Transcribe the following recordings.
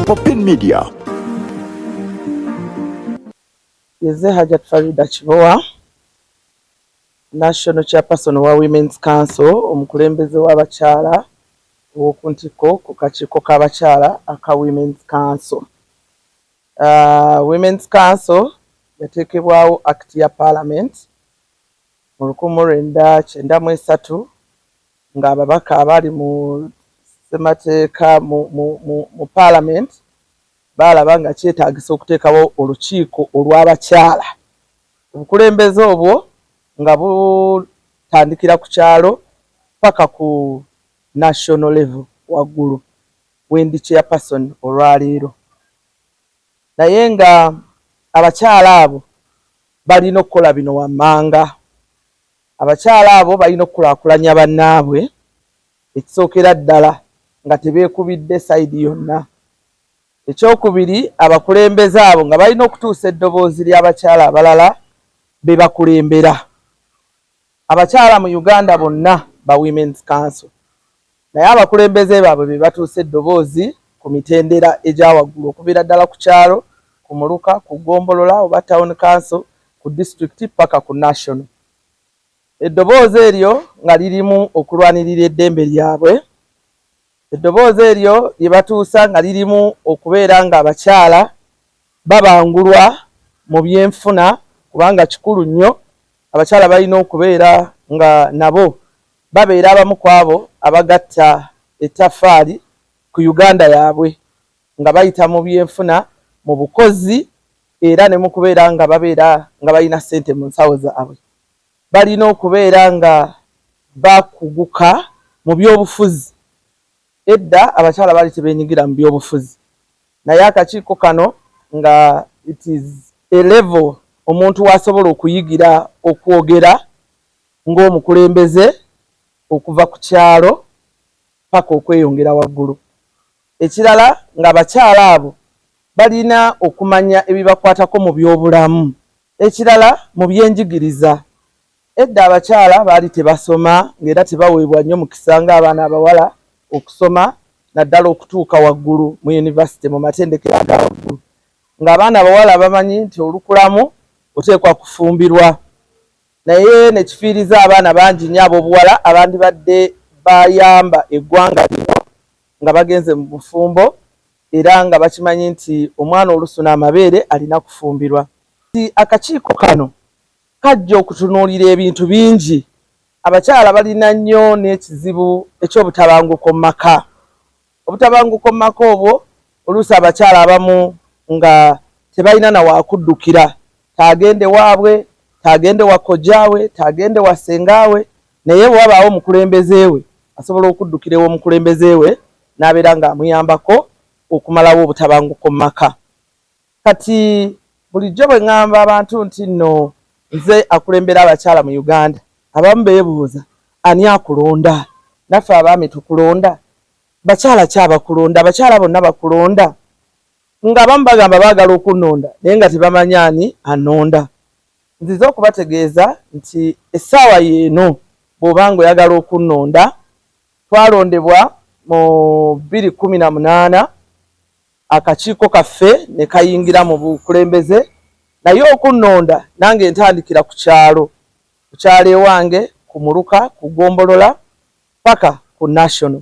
Popin Media. Yeze Hajat Farida Chibowa, National Chairperson wa Women's Council, omukulembeze w'abakyala w'okuntiko ku kakiiko k'abakyala aka Women's Council. Women's Council yateekebwawo Act ya Parliament mu 1993 ng'ababaka abali mu ssemateeka mu Parliament balaba nga kyetaagisa okuteekawo olukiiko olw'abakyala. Obukulembeze obwo nga butandikira ku kyalo paka ku national level waggulu wendi chairperson olwaleero. Naye nga abakyala abo balina okukola bino wammanga. Abakyala abo balina okukulaakulanya bannaabwe, ekisookera ddala nga tebeekubidde sayidi yonna. Ekyokubiri, abakulembeze abo nga balina okutuusa eddoboozi ly'abakyala abalala be bakulembera. Abakyala mu Uganda bonna ba Women's Council, naye abakulembeze baabwe be batuusa eddoboozi ku mitendera egyawaggulu okuviira ddala ku kyalo, ku muluka, ku ggombolola oba town council, ku district paka ku national. Eddoboozi eryo nga lirimu okulwanirira eddembe lyabwe. Eddoboozi eryo lye batuusa nga lirimu okubeera nga abakyala babangulwa mu byenfuna, kubanga kikulu nnyo abakyala balina okubeera nga nabo babeera abamu ku abo abagatta ettaffaali ku Uganda yaabwe, nga bayita mu byenfuna, mu bukozi, era ne mu kubeera nga babeera nga balina ssente mu nsawo zaabwe. Balina okubeera nga bakuguka mu byobufuzi. Edda abakyala baali tebeenyigira mu byobufuzi, naye akakiiko kano nga it is a level omuntu wasobola okuyigira okwogera ng'omukulembeze okuva ku kyalo paka okweyongera waggulu. Ekirala nga abakyala abo balina okumanya ebibakwatako mu byobulamu. Ekirala mu byenjigiriza. Edda abakyala baali tebasoma, ng'era tebaweebwa nnyo mukisa ng'abaana abawala okusoma naddala okutuuka waggulu mu university mu matendekero aga waggulu. Ng'abaana abawala bamanyi nti olukulamu oteekwa kufumbirwa. Naye ne kifiiriza abaana bangi nnyo ab'obuwala abandibadde bayamba eggwanga lino nga bagenze mu bufumbo, era nga bakimanyi nti omwana olusuna amabeere alina kufumbirwa. Akakiiko kano kajja okutunuulira ebintu bingi. Abakyala balina nnyo n'ekizibu eky'obutabanguko mu maka. Obutabanguko mu maka obwo oluusi abakyala abamu nga tebalina na waakuddukira. Taagende waabwe, taagende wa kojjaawe, taagende wa ssengaawe, naye bwe wabaawo omukulembeze we asobola okuddukira ew'omukulembeze we n'abeera ng'amuyambako okumalawo obutabanguko mu maka. Kati bulijjo bwe ŋŋamba abantu nti nno nze akulembera abakyala mu Uganda, abamu beebuuza ani akulonda? Naffe abaami tukulonda? Bakyala ki abakulonda? Abakyala bonna bakulonda? Ng'abamu bagamba baagala okunnonda naye nga tebamanya ani annonda. Nzize okubategeeza nti essaawa y'eno bw'oba ng'oyagala okunnonda, twalondebwa mu 2018 akakiiko kaffe ne kayingira mu bukulembeze, naye okunnonda nange ntandikira ku kyalo ewange, ku muluka, ku ggombolola paka ku national.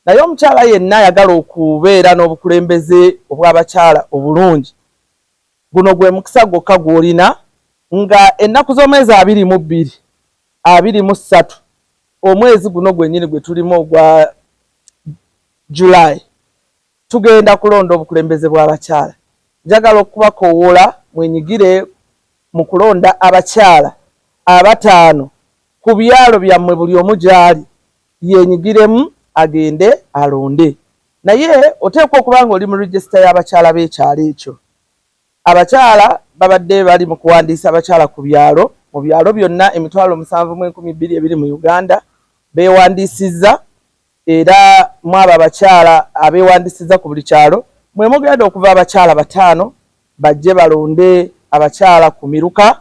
Naye omukyala yenna ayagala okubeera n'obukulembeze obw'abakyala obulungi, guno gwe mukisa gwokka gw'olina, nga ennaku z'omwezi 22, 23, omwezi guno gwennyini gwe tulimu ogwa July, tugenda kulonda obukulembeze bw'abakyala. Njagala okubakoowoola mwenyigire mu kulonda abakyala 5 ku byalo byammwe, buli omu gy'ali yenyigiremu agende alonde. Naye oteekwa okuba ng'oli mu register y'abakyala b'ekyalo ekyo. Abakyala babadde bali mu kuwandiisa abakyala ku byalo, mu byalo byonna 7,200 ebiri mu Uganda beewandiisizza, era mu abo abakyala abeewandiisizza ku buli kyalo mwe mugenda okuva abakyala 5 bajje balonde abakyala ku miruka.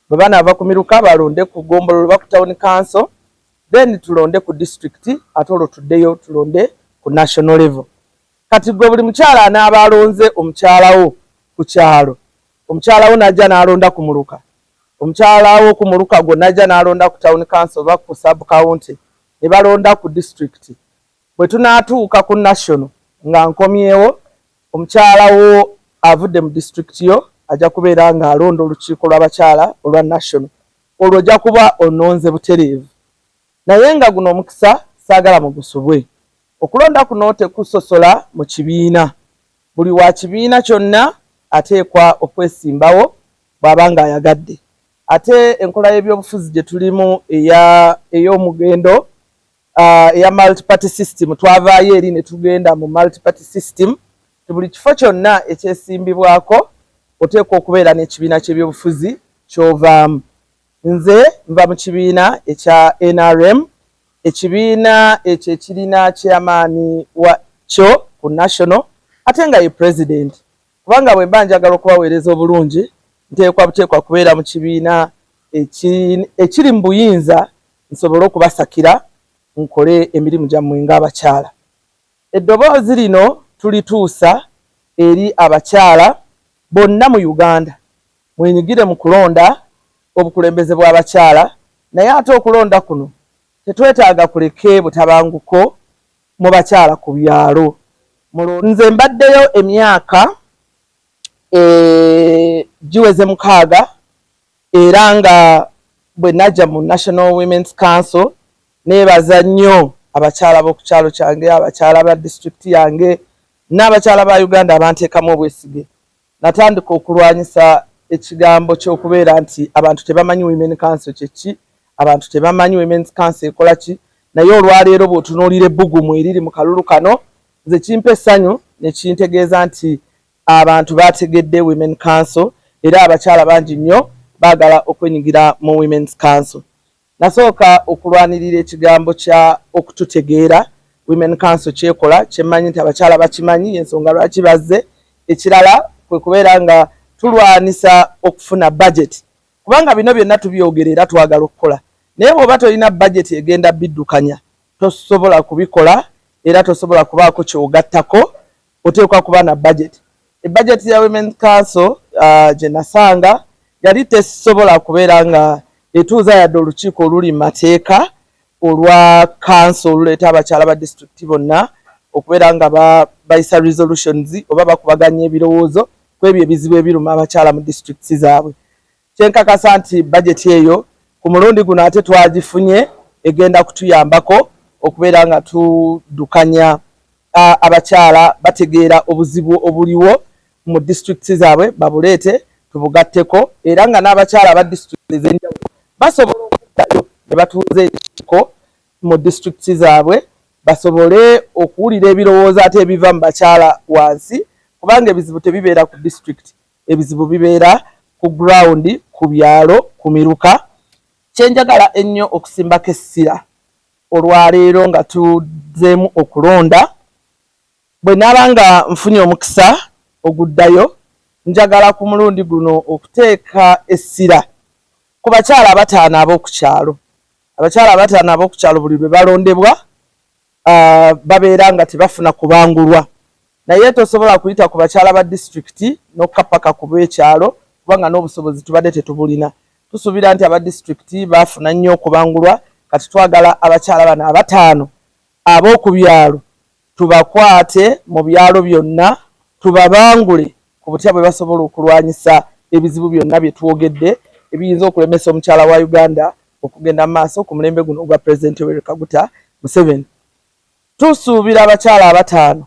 Bwe banaava ku miruka balonde ku ggombolola oba ku town council, then tulonde ku district, ate olwo tuddeyo tulonde ku national level. kati gwe buli mukyala anaaba alonze omukyalawo ku kyalo, omukyalawo najja n'alonda ku muluka, omukyalawo ku muluka gwe najja n'alonda ku town council oba ku sub county, ne balonda ku district. Bwe tunaatuuka ku national nga nkomyewo, omukyalawo avudde mu district yo ajja kubeera nga alonda olukiiko lw'abakyala olwa national. Olwo ojja kuba ononze butereevu. Naye nga guno omukisa saagala mugusubwe. Okulonda kuno tekusosola mu kibiina. Buli wa kibiina kyonna ateekwa okwesimbawo bw'aba nga ayagadde. Ate enkola y'ebyobufuzi gye tulimu ey'omugendo eya multi-party system, twavaayo eri ne tugenda mu multi-party system. Buli kifo kyonna ekyesimbibwako oteekwa okubeera n'ekibiina ky'ebyobufuzi ky'ovaamu. Nze nva mu kibiina ekya NRM, ekibiina ekyo ekirina chairman wakyo ku national ate nga ye president. Kubanga bwe mba njagala okubaweereza obulungi, nteekwa kubeera mu kibiina ekiri mu buyinza nsobole okubasakira nkole emirimu gyammwe ng'abakyala. Eddoboozi lino tulituusa eri abakyala bonna mu Uganda. Mwenyigire mu kulonda obukulembeze bw'abakyala, naye ate okulonda kuno tetwetaaga kuleke butabanguko mu bakyala ku byalo. Nze mbaddeyo emyaka giweze 6 era nga bwe najja mu National Women's Council neebaza nnyo abakyala b'oku kyalo kyange, abakyala ba district yange n'abakyala ba Uganda abanteekamu obwesige. Natandika okulwanyisa ekigambo ky'okubeera nti abantu tebamanyi Women Council kyeki, abantu tebamanyi Women's Council ekola ki, naye olwaleero bw'otunuulira ebbugumu eriri mu kalulu kano, nze kimpa essanyu ne kintegeeza nti abantu baategedde Women Council era abakyala bangi nnyo baagala okwenyigira mu Women's Council. Nasooka okulwanirira ekigambo kya okututegeera Women Council kyekola, kyemmanyi nti abakyala bakimanyi, ensonga lwaki bazze. Ekirala kwe kubeera nga tulwanisa okufuna budget, kubanga bino byonna tubyogerera twagala okukola, naye bw'oba tolina budget egenda biddukanya tosobola kubikola era tosobola kubaako kyogattako, oteekwa kuba na budget. Ebudget ya Women's Council gye nasanga yali tesobola kubeera nga etuuza yadde olukiiko oluli mu mateeka olwa council oluleeta abakyala ba district bonna okubeera nga bayisa resolutions oba bakubaganya ebirowoozo ku ebyo ebizibu ebiruma abakyala mu districts zaabwe. Kyenkakasa nti budget eyo ku mulundi guno ate twagifunye egenda kutuyambako okubeera nga tuddukanya abakyala bategeera obuzibu obuliwo mu districts zaabwe babuleete tubugatteko, era nga n'abakyala aba district ez'enjawulo basobola okuddayo ne batuuza ekiko mu districts zaabwe basobole okuwulira ebirowoozo ate ebiva mu bakyala wansi, kubanga ebizibu tebibeera ku district, ebizibu bibeera ku ground, ku byalo, ku miruka. Kyenjagala ennyo okusimbako essira olwaleero nga tuzzeemu okulonda, bwe naaba nga nfunye omukisa oguddayo, njagala ku mulundi guno okuteeka essira ku bakyala abataano ab'oku kyalo. Abakyala abataano ab'oku kyalo buli lwe balondebwa babeera nga tebafuna kubangulwa, naye tosobola kuyita ku bakyala ba district n'okkapaka ku b'ekyalo kubanga n'obusobozi tubadde tetubulina. Tusuubira nti aba district baafuna nnyo okubangulwa, kati twagala abakyala bano abataano ab'oku byalo tubakwate mu byalo byonna tubabangule ku butya bwe basobola okulwanyisa ebizibu byonna bye twogedde ebiyinza okulemesa omukyala wa Uganda okugenda mu maaso ku mulembe guno ogwa President Yoweri Kaguta Museveni. Tusuubira abakyala abataano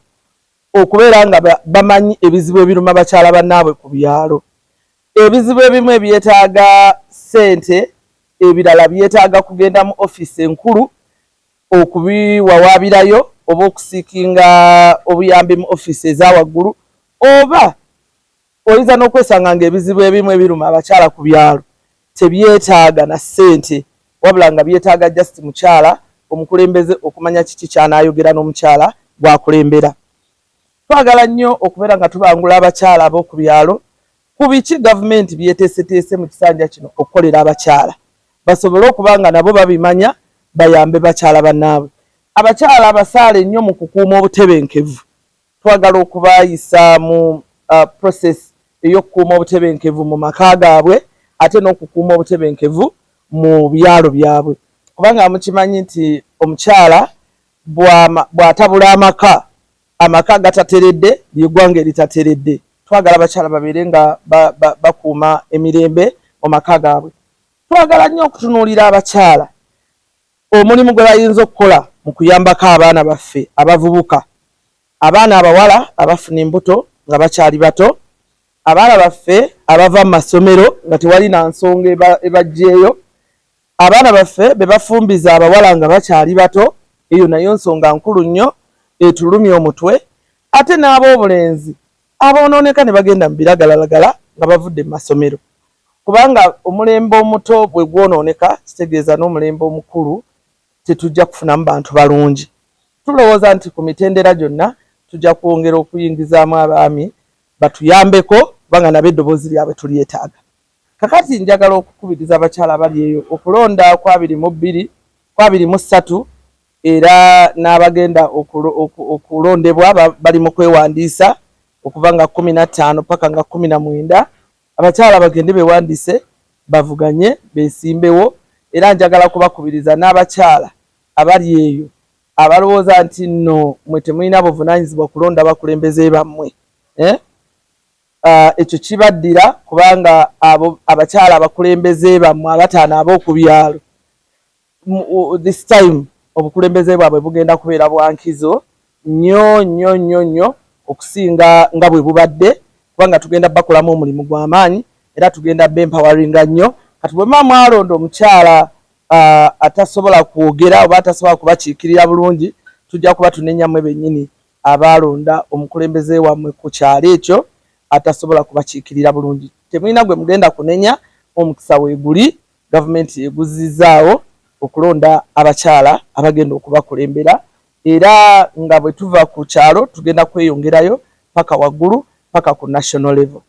okubeera nga bamanyi ebizibu ebiruma abakyala bannaabwe ku byalo. Ebizibu ebimu ebyetaaga ssente, ebirala byetaaga kugenda mu ofiisi enkulu okubiwawaabirayo oba okusiikinga obuyambi mu ofiisi eza waggulu, oba oyinza n'okwesanga ng'ebizibu ebimu ebiruma abakyala ku byalo tebyetaaga na ssente, wabula nga byetaaga just mukyala omukulembeze okumanya kiki kyanaayogera n'omukyala gwakulembera. Twagala nnyo okubeera nga tubangula abakyala ab'oku byalo ku biki gavumenti byeteeseteese mu kisanja kino okukolera abakyala, basobole okuba nga nabo babimanya bayambe bakyala bannaabwe. Abakyala abasaale nnyo mu kukuuma obutebenkevu. twagala okubayisa mu process eyokukuuma obutebenkevu mu maka gaabwe ate n'okukuuma obutebenkevu mu byalo byabwe kubanga mukimanyi nti omukyala bw'atabula amaka gatateredde ly'eggwanga eritateredde. Twagala abakyala babeere nga bakuuma emirembe mu maka gaabwe. Twagala nnyo okutunuulira abakyala omulimu gwe bayinza okukola mu kuyambako abaana baffe abavubuka, abaana abawala abafuna embuto nga bakyali bato, abaana baffe abava mu masomero nga tewali na nsonga ebajjeeyo, abaana baffe be bafumbiza abawala nga bakyali bato, eyo nayo nsonga nkulu nnyo etulumya omutwe, ate n'ab'obulenzi aboonooneka ne bagenda mu biragalalagala nga bavudde mu masomero. Kubanga omulembe omuto bwe gwonooneka kitegeeza n'omulembe omukulu tetujja kufunamu bantu balungi. Tulowooza nti ku mitendera gyonna tujja kwongera okuyingizaamu abaami batuyambeko kubanga nabo eddoboozi lyabwe tulyetaaga. Kakati njagala okukubiriza abakyala abali eyo okulonda kwa 2023 era n'abagenda okulondebwa bali mu kwewandiisa okuva nga 15 paka nga 19. Abakyala bagende bewandiise bavuganye beesimbewo era njagala kubakubiriza n'abakyala abali eyo abalowooza nti nno mwe temulina buvunaanyizibwa kulonda bakulembeze bammwe. Ekyo kibaddira kubanga abakyala abakulembeze bammwe abataano ab'okubyalo this time obukulembeze bwabwe bugenda kubeera bwankizo nnyo okusinga nga bwe bubadde kubanga tugenda bakolamu omulimu gw'amaanyi era tugenda bempawaringa nnyo. Kati bwe muba mwalonda omukyala atasobola kwogera oba atasobola kubakiikirira bulungi tujja kuba tunenyammwe bennyini abalonda omukulembeze wammwe ku kyalo ekyo atasobola kubakiikirira bulungi. Temulina gwe mugenda kunenya, omukisa weeguli, gavumenti yeguzizzaawo okulonda abakyala abagenda okubakulembera era nga bwe tuva ku kyalo tugenda kweyongerayo paka waggulu paka ku national level.